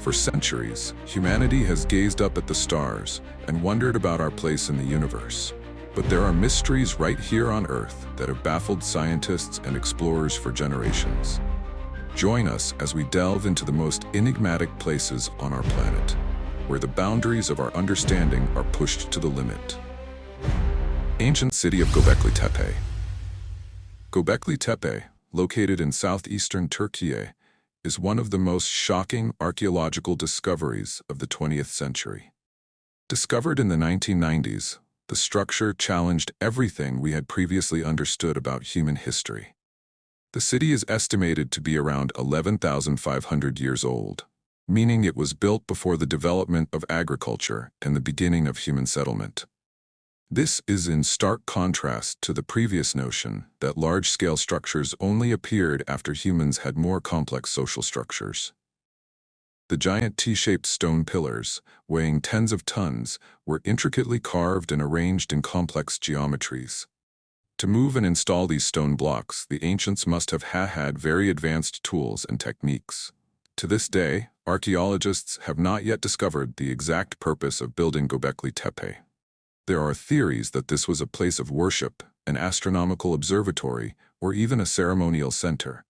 For centuries, humanity has gazed up at the stars and wondered about our place in the universe. But there are mysteries right here on Earth that have baffled scientists and explorers for generations. Join us as we delve into the most enigmatic places on our planet, where the boundaries of our understanding are pushed to the limit. Ancient city of Göbekli Tepe. Göbekli Tepe, located in southeastern Turkey, is one of the most shocking archaeological discoveries of the 20th century. Discovered in the 1990s, the structure challenged everything we had previously understood about human history. The city is estimated to be around 11,500 years old, meaning it was built before the development of agriculture and the beginning of human settlement. This is in stark contrast to the previous notion that large-scale structures only appeared after humans had more complex social structures. The giant T-shaped stone pillars, weighing tens of tons, were intricately carved and arranged in complex geometries. To move and install these stone blocks, the ancients must have had very advanced tools and techniques. To this day, archaeologists have not yet discovered the exact purpose of building Göbekli Tepe. There are theories that this was a place of worship, an astronomical observatory, or even a ceremonial center.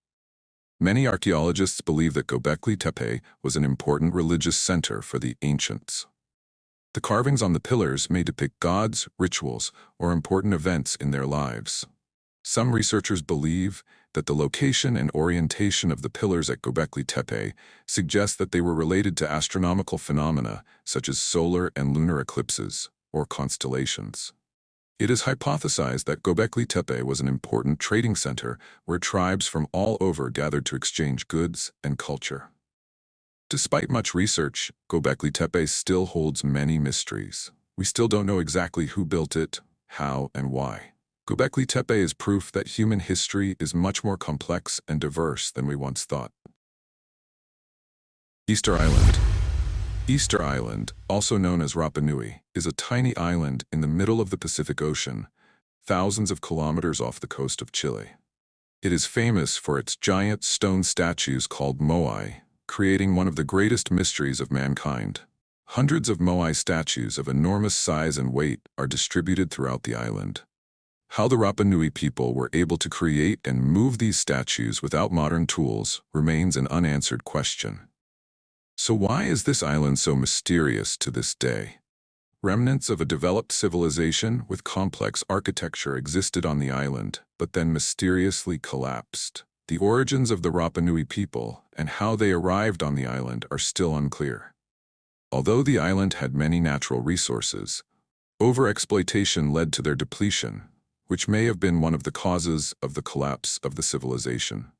Many archaeologists believe that Göbekli Tepe was an important religious center for the ancients. The carvings on the pillars may depict gods, rituals, or important events in their lives. Some researchers believe that the location and orientation of the pillars at Göbekli Tepe suggest that they were related to astronomical phenomena such as solar and lunar eclipses, or constellations. It is hypothesized that Göbekli Tepe was an important trading center where tribes from all over gathered to exchange goods and culture. Despite much research, Göbekli Tepe still holds many mysteries. We still don't know exactly who built it, how, and why. Göbekli Tepe is proof that human history is much more complex and diverse than we once thought. Easter Island. Easter Island, also known as Rapa Nui, is a tiny island in the middle of the Pacific Ocean, thousands of kilometers off the coast of Chile. It is famous for its giant stone statues called moai, creating one of the greatest mysteries of mankind. Hundreds of moai statues of enormous size and weight are distributed throughout the island. How the Rapa Nui people were able to create and move these statues without modern tools remains an unanswered question. So why is this island so mysterious to this day? Remnants of a developed civilization with complex architecture existed on the island, but then mysteriously collapsed. The origins of the Rapa Nui people and how they arrived on the island are still unclear. Although the island had many natural resources, overexploitation led to their depletion, which may have been one of the causes of the collapse of the civilization.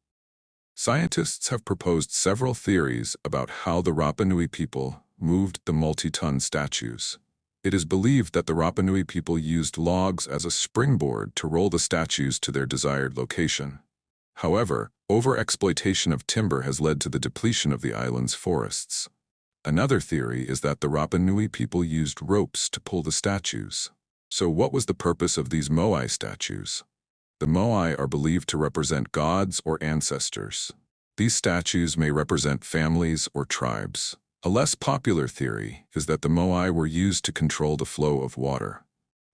Scientists have proposed several theories about how the Rapa Nui people moved the multi-ton statues. It is believed that the Rapa Nui people used logs as a springboard to roll the statues to their desired location. However, overexploitation of timber has led to the depletion of the island's forests. Another theory is that the Rapa Nui people used ropes to pull the statues. So what was the purpose of these moai statues? The moai are believed to represent gods or ancestors. These statues may represent families or tribes. A less popular theory is that the moai were used to control the flow of water.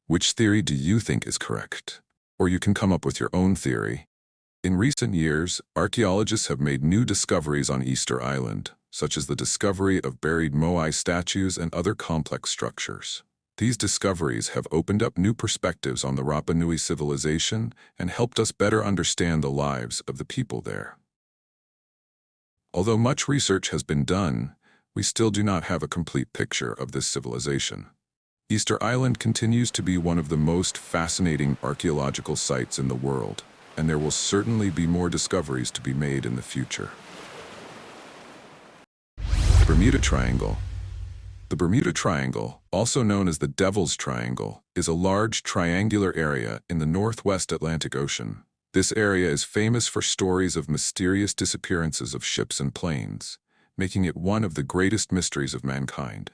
Which theory do you think is correct? Or you can come up with your own theory. In recent years, archaeologists have made new discoveries on Easter Island, such as the discovery of buried moai statues and other complex structures. These discoveries have opened up new perspectives on the Rapa Nui civilization and helped us better understand the lives of the people there. Although much research has been done, we still do not have a complete picture of this civilization. Easter Island continues to be one of the most fascinating archaeological sites in the world, and there will certainly be more discoveries to be made in the future. Bermuda Triangle. The Bermuda Triangle, also known as the Devil's Triangle, is a large triangular area in the northwest Atlantic Ocean. This area is famous for stories of mysterious disappearances of ships and planes, making it one of the greatest mysteries of mankind.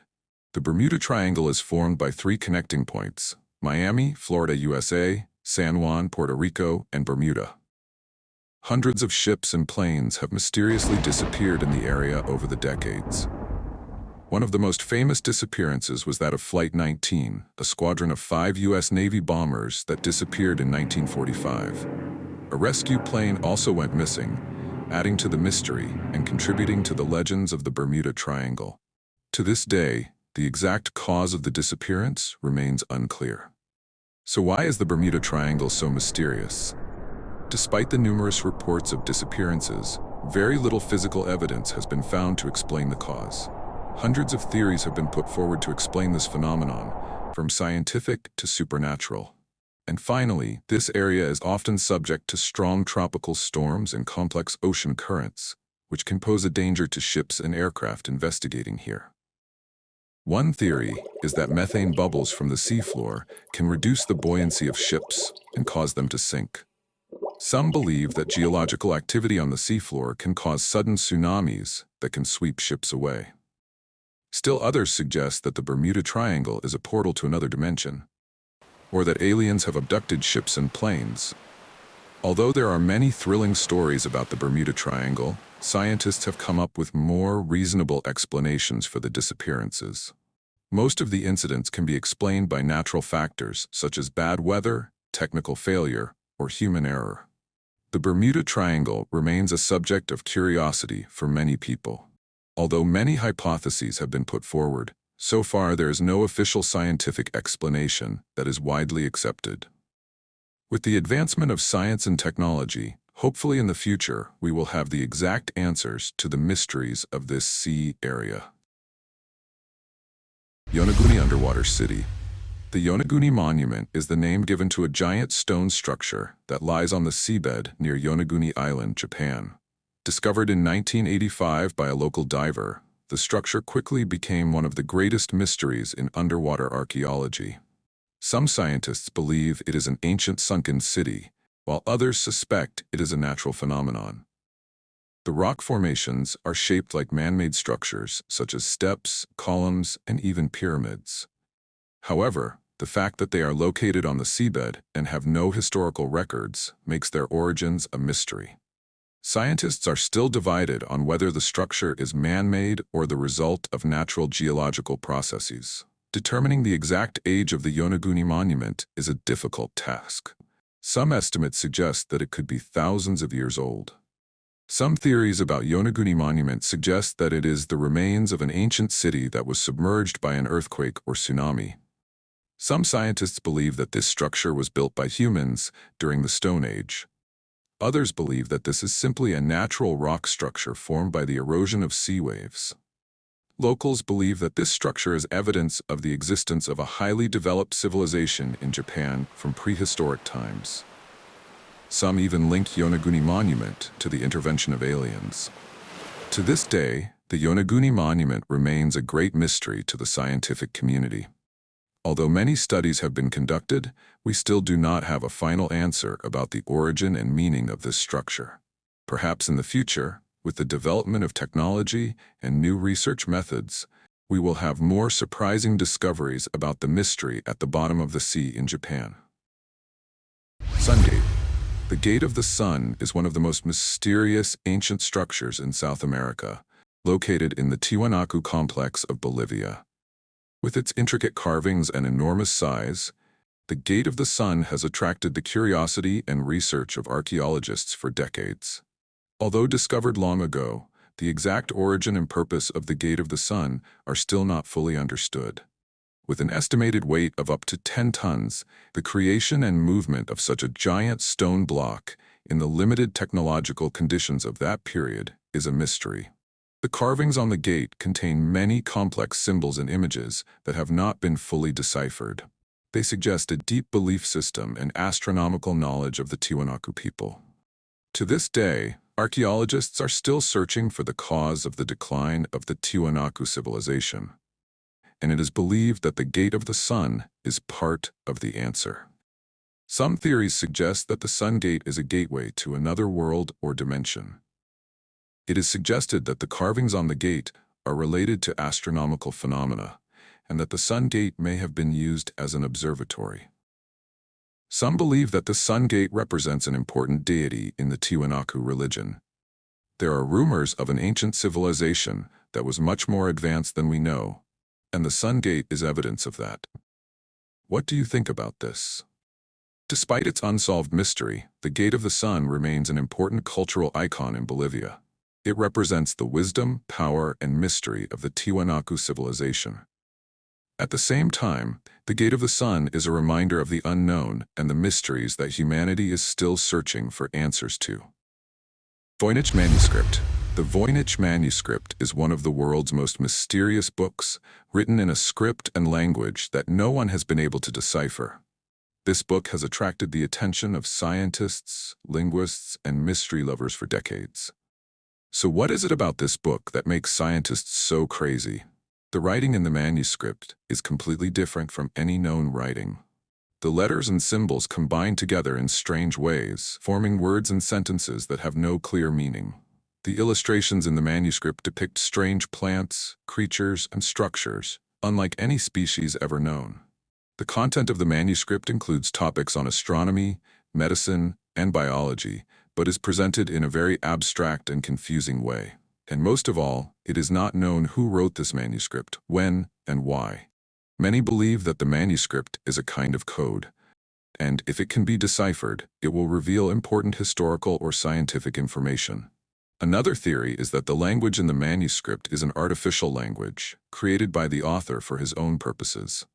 The Bermuda Triangle is formed by three connecting points: Miami, Florida, USA, San Juan, Puerto Rico, and Bermuda. Hundreds of ships and planes have mysteriously disappeared in the area over the decades. One of the most famous disappearances was that of Flight 19, a squadron of 5 U.S. Navy bombers that disappeared in 1945. A rescue plane also went missing, adding to the mystery and contributing to the legends of the Bermuda Triangle. To this day, the exact cause of the disappearance remains unclear. So why is the Bermuda Triangle so mysterious? Despite the numerous reports of disappearances, very little physical evidence has been found to explain the cause. Hundreds of theories have been put forward to explain this phenomenon, from scientific to supernatural. And finally, this area is often subject to strong tropical storms and complex ocean currents, which can pose a danger to ships and aircraft investigating here. One theory is that methane bubbles from the seafloor can reduce the buoyancy of ships and cause them to sink. Some believe that geological activity on the seafloor can cause sudden tsunamis that can sweep ships away. Still others suggest that the Bermuda Triangle is a portal to another dimension, or that aliens have abducted ships and planes. Although there are many thrilling stories about the Bermuda Triangle, scientists have come up with more reasonable explanations for the disappearances. Most of the incidents can be explained by natural factors such as bad weather, technical failure, or human error. The Bermuda Triangle remains a subject of curiosity for many people. Although many hypotheses have been put forward, so far there is no official scientific explanation that is widely accepted. With the advancement of science and technology, hopefully in the future we will have the exact answers to the mysteries of this sea area. Yonaguni Underwater City. The Yonaguni Monument is the name given to a giant stone structure that lies on the seabed near Yonaguni Island, Japan. Discovered in 1985 by a local diver, the structure quickly became one of the greatest mysteries in underwater archaeology. Some scientists believe it is an ancient sunken city, while others suspect it is a natural phenomenon. The rock formations are shaped like man-made structures, such as steps, columns, and even pyramids. However, the fact that they are located on the seabed and have no historical records makes their origins a mystery. Scientists are still divided on whether the structure is man-made or the result of natural geological processes. Determining the exact age of the Yonaguni Monument is a difficult task. Some estimates suggest that it could be thousands of years old. Some theories about Yonaguni Monument suggest that it is the remains of an ancient city that was submerged by an earthquake or tsunami. Some scientists believe that this structure was built by humans during the Stone Age. Others believe that this is simply a natural rock structure formed by the erosion of sea waves. Locals believe that this structure is evidence of the existence of a highly developed civilization in Japan from prehistoric times. Some even link Yonaguni Monument to the intervention of aliens. To this day, the Yonaguni Monument remains a great mystery to the scientific community. Although many studies have been conducted, we still do not have a final answer about the origin and meaning of this structure. Perhaps in the future, with the development of technology and new research methods, we will have more surprising discoveries about the mystery at the bottom of the sea in Japan. Sun Gate. The Gate of the Sun is one of the most mysterious ancient structures in South America, located in the Tiwanaku complex of Bolivia. With its intricate carvings and enormous size, the Gate of the Sun has attracted the curiosity and research of archaeologists for decades. Although discovered long ago, the exact origin and purpose of the Gate of the Sun are still not fully understood. With an estimated weight of up to 10 tons, the creation and movement of such a giant stone block in the limited technological conditions of that period is a mystery. The carvings on the gate contain many complex symbols and images that have not been fully deciphered. They suggest a deep belief system and astronomical knowledge of the Tiwanaku people. To this day, archaeologists are still searching for the cause of the decline of the Tiwanaku civilization, and it is believed that the Gate of the Sun is part of the answer. Some theories suggest that the Sun Gate is a gateway to another world or dimension. It is suggested that the carvings on the gate are related to astronomical phenomena, and that the Sun Gate may have been used as an observatory. Some believe that the Sun Gate represents an important deity in the Tiwanaku religion. There are rumors of an ancient civilization that was much more advanced than we know, and the Sun Gate is evidence of that. What do you think about this? Despite its unsolved mystery, the Gate of the Sun remains an important cultural icon in Bolivia. It represents the wisdom, power, and mystery of the Tiwanaku civilization. At the same time, the Gate of the Sun is a reminder of the unknown and the mysteries that humanity is still searching for answers to. Voynich Manuscript. The Voynich Manuscript is one of the world's most mysterious books, written in a script and language that no one has been able to decipher. This book has attracted the attention of scientists, linguists, and mystery lovers for decades. So what is it about this book that makes scientists so crazy? The writing in the manuscript is completely different from any known writing. The letters and symbols combine together in strange ways, forming words and sentences that have no clear meaning. The illustrations in the manuscript depict strange plants, creatures, and structures, unlike any species ever known. The content of the manuscript includes topics on astronomy, medicine, and biology, but is presented in a very abstract and confusing way. And most of all, it is not known who wrote this manuscript, when, and why. Many believe that the manuscript is a kind of code, and if it can be deciphered, it will reveal important historical or scientific information. Another theory is that the language in the manuscript is an artificial language, created by the author for his own purposes.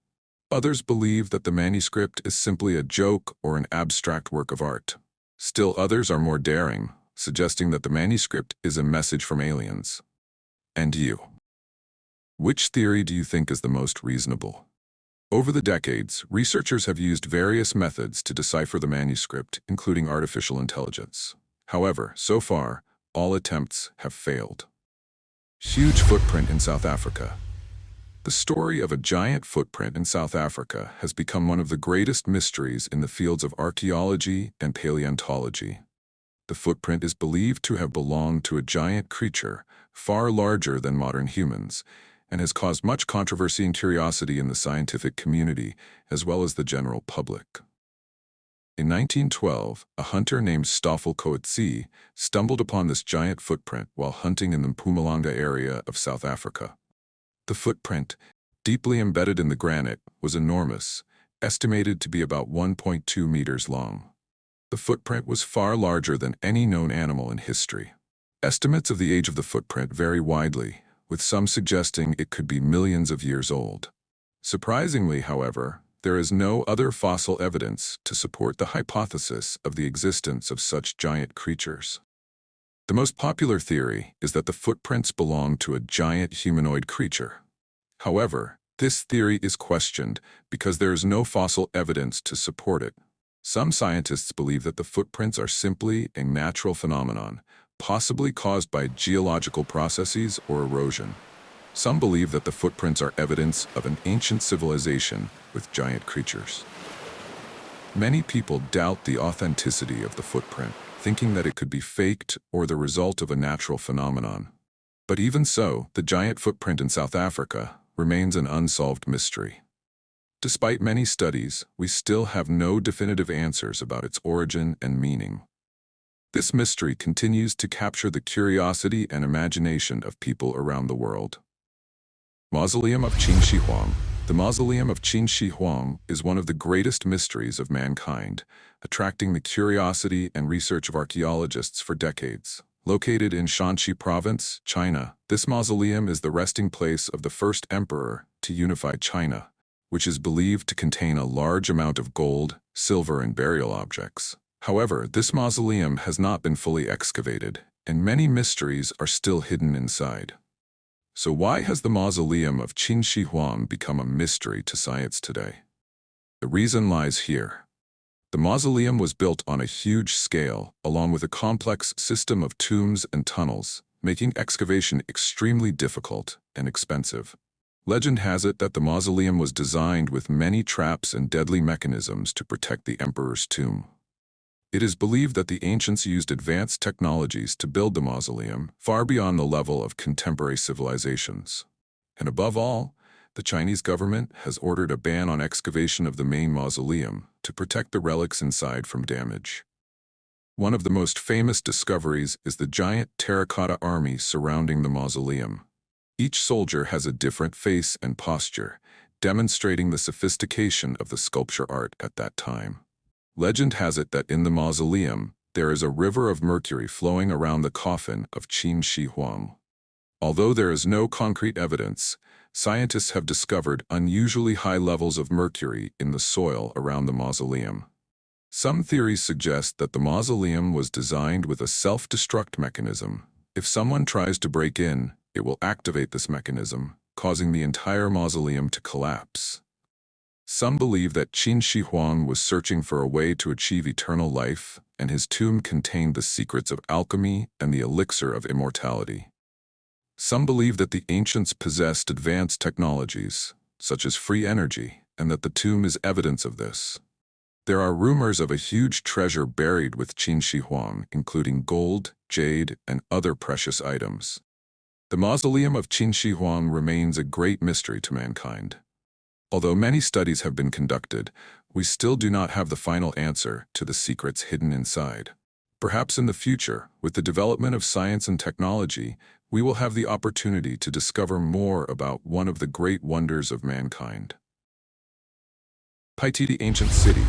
Others believe that the manuscript is simply a joke or an abstract work of art. Still others are more daring, suggesting that the manuscript is a message from aliens. And you? Which theory do you think is the most reasonable? Over the decades, researchers have used various methods to decipher the manuscript, including artificial intelligence. However, so far, all attempts have failed. Huge footprint in South Africa. The story of a giant footprint in South Africa has become one of the greatest mysteries in the fields of archaeology and paleontology. The footprint is believed to have belonged to a giant creature, far larger than modern humans, and has caused much controversy and curiosity in the scientific community, as well as the general public. In 1912, a hunter named Stoffel Coetzee stumbled upon this giant footprint while hunting in the Mpumalanga area of South Africa. The footprint, deeply embedded in the granite, was enormous, estimated to be about 1.2 meters long. The footprint was far larger than any known animal in history. Estimates of the age of the footprint vary widely, with some suggesting it could be millions of years old. Surprisingly, however, there is no other fossil evidence to support the hypothesis of the existence of such giant creatures. The most popular theory is that the footprints belong to a giant humanoid creature. However, this theory is questioned because there is no fossil evidence to support it. Some scientists believe that the footprints are simply a natural phenomenon, possibly caused by geological processes or erosion. Some believe that the footprints are evidence of an ancient civilization with giant creatures. Many people doubt the authenticity of the footprint, thinking that it could be faked or the result of a natural phenomenon. But even so, the giant footprint in South Africa remains an unsolved mystery. Despite many studies, we still have no definitive answers about its origin and meaning. This mystery continues to capture the curiosity and imagination of people around the world. Mausoleum of Qin Shi Huang. The Mausoleum of Qin Shi Huang is one of the greatest mysteries of mankind, attracting the curiosity and research of archaeologists for decades. Located in Shanxi Province, China, this mausoleum is the resting place of the first emperor to unify China, which is believed to contain a large amount of gold, silver, and burial objects. However, this mausoleum has not been fully excavated, and many mysteries are still hidden inside. So why has the Mausoleum of Qin Shi Huang become a mystery to science today? The reason lies here. The mausoleum was built on a huge scale, along with a complex system of tombs and tunnels, making excavation extremely difficult and expensive. Legend has it that the mausoleum was designed with many traps and deadly mechanisms to protect the emperor's tomb. It is believed that the ancients used advanced technologies to build the mausoleum, far beyond the level of contemporary civilizations. And above all, the Chinese government has ordered a ban on excavation of the main mausoleum to protect the relics inside from damage. One of the most famous discoveries is the giant terracotta army surrounding the mausoleum. Each soldier has a different face and posture, demonstrating the sophistication of the sculpture art at that time. Legend has it that in the mausoleum, there is a river of mercury flowing around the coffin of Qin Shi Huang. Although there is no concrete evidence, scientists have discovered unusually high levels of mercury in the soil around the mausoleum. Some theories suggest that the mausoleum was designed with a self-destruct mechanism. If someone tries to break in, it will activate this mechanism, causing the entire mausoleum to collapse. Some believe that Qin Shi Huang was searching for a way to achieve eternal life, and his tomb contained the secrets of alchemy and the elixir of immortality. Some believe that the ancients possessed advanced technologies, such as free energy, and that the tomb is evidence of this. There are rumors of a huge treasure buried with Qin Shi Huang, including gold, jade, and other precious items. The mausoleum of Qin Shi Huang remains a great mystery to mankind. Although many studies have been conducted, we still do not have the final answer to the secrets hidden inside. Perhaps in the future, with the development of science and technology, we will have the opportunity to discover more about one of the great wonders of mankind. Paititi Ancient City.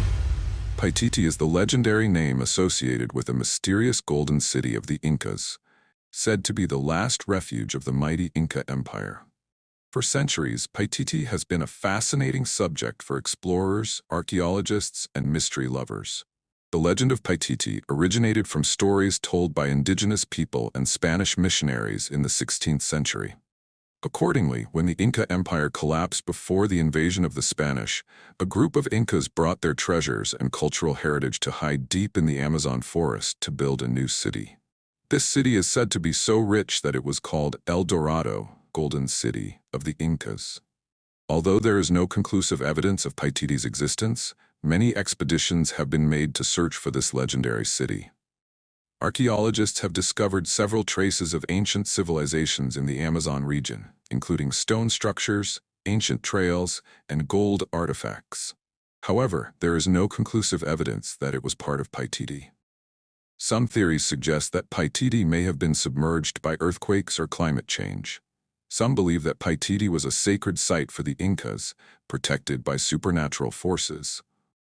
Paititi is the legendary name associated with a mysterious golden city of the Incas, said to be the last refuge of the mighty Inca Empire. For centuries, Paititi has been a fascinating subject for explorers, archaeologists, and mystery lovers. The legend of Paititi originated from stories told by indigenous people and Spanish missionaries in the 16th century. Accordingly, when the Inca Empire collapsed before the invasion of the Spanish, a group of Incas brought their treasures and cultural heritage to hide deep in the Amazon forest to build a new city. This city is said to be so rich that it was called El Dorado, Golden City, of the Incas. Although there is no conclusive evidence of Paititi's existence, many expeditions have been made to search for this legendary city. Archaeologists have discovered several traces of ancient civilizations in the Amazon region, including stone structures, ancient trails, and gold artifacts. However, there is no conclusive evidence that it was part of Paititi. Some theories suggest that Paititi may have been submerged by earthquakes or climate change. Some believe that Paititi was a sacred site for the Incas, protected by supernatural forces.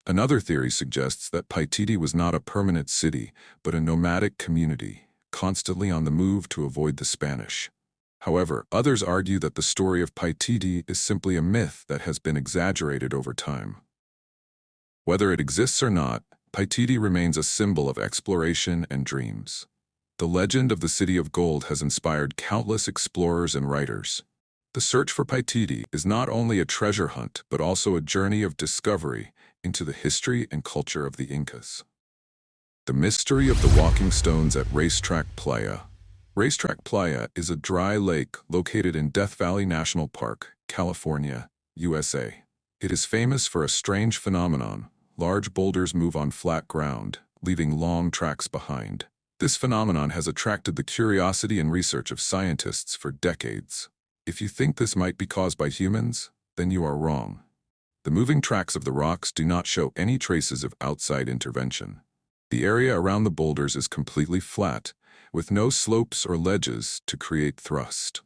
Another theory suggests that Paititi was not a permanent city, but a nomadic community, constantly on the move to avoid the Spanish. However, others argue that the story of Paititi is simply a myth that has been exaggerated over time. Whether it exists or not, Paititi remains a symbol of exploration and dreams. The legend of the City of Gold has inspired countless explorers and writers. The search for Paititi is not only a treasure hunt, but also a journey of discovery into the history and culture of the Incas. The mystery of the walking stones at Racetrack Playa. Racetrack Playa is a dry lake located in Death Valley National Park, California, USA. It is famous for a strange phenomenon. Large boulders move on flat ground, leaving long tracks behind. This phenomenon has attracted the curiosity and research of scientists for decades. If you think this might be caused by humans, then you are wrong. The moving tracks of the rocks do not show any traces of outside intervention. The area around the boulders is completely flat, with no slopes or ledges to create thrust.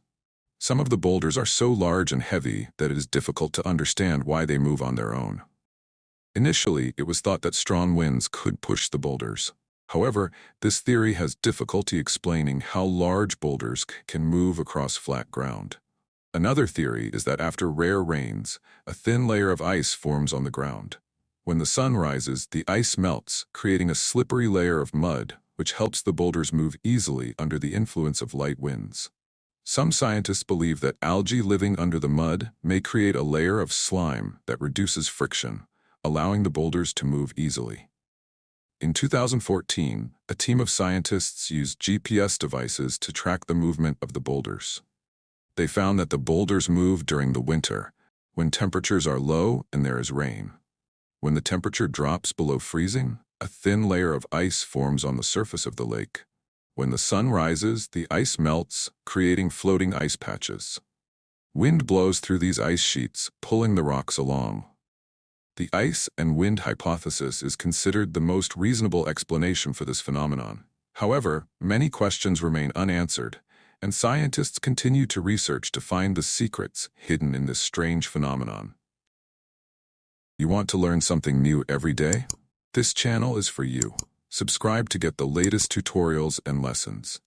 Some of the boulders are so large and heavy that it is difficult to understand why they move on their own. Initially, it was thought that strong winds could push the boulders. However, this theory has difficulty explaining how large boulders can move across flat ground. Another theory is that after rare rains, a thin layer of ice forms on the ground. When the sun rises, the ice melts, creating a slippery layer of mud, which helps the boulders move easily under the influence of light winds. Some scientists believe that algae living under the mud may create a layer of slime that reduces friction, allowing the boulders to move easily. In 2014, a team of scientists used GPS devices to track the movement of the boulders. They found that the boulders move during the winter, when temperatures are low and there is rain. When the temperature drops below freezing, a thin layer of ice forms on the surface of the lake. When the sun rises, the ice melts, creating floating ice patches. Wind blows through these ice sheets, pulling the rocks along. The ice and wind hypothesis is considered the most reasonable explanation for this phenomenon. However, many questions remain unanswered, and scientists continue to research to find the secrets hidden in this strange phenomenon. You want to learn something new every day? This channel is for you. Subscribe to get the latest tutorials and lessons.